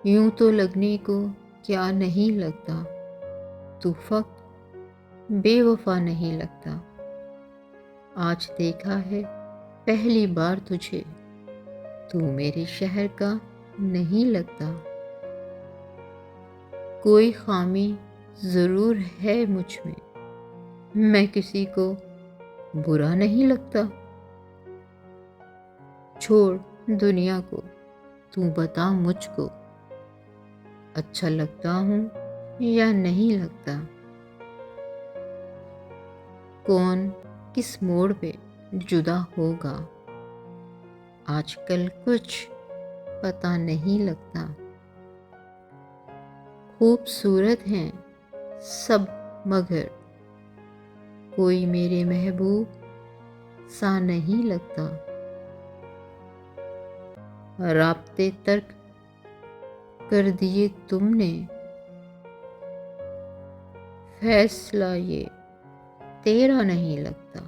यूं तो लगने को क्या नहीं लगता, तू फक्त बेवफा नहीं लगता। आज देखा है पहली बार तुझे, तू मेरे शहर का नहीं लगता। कोई खामी ज़रूर है मुझ में, मैं किसी को बुरा नहीं लगता। छोड़ दुनिया को, तू बता मुझको, अच्छा लगता हूँ या नहीं लगता। कौन किस मोड़ पे जुदा होगा, आजकल कुछ पता नहीं लगता। खूबसूरत हैं सब मगर कोई मेरे महबूब सा नहीं लगता। राब्ते तर्क कर दिए तुमने, फैसला ये तेरा नहीं लगता।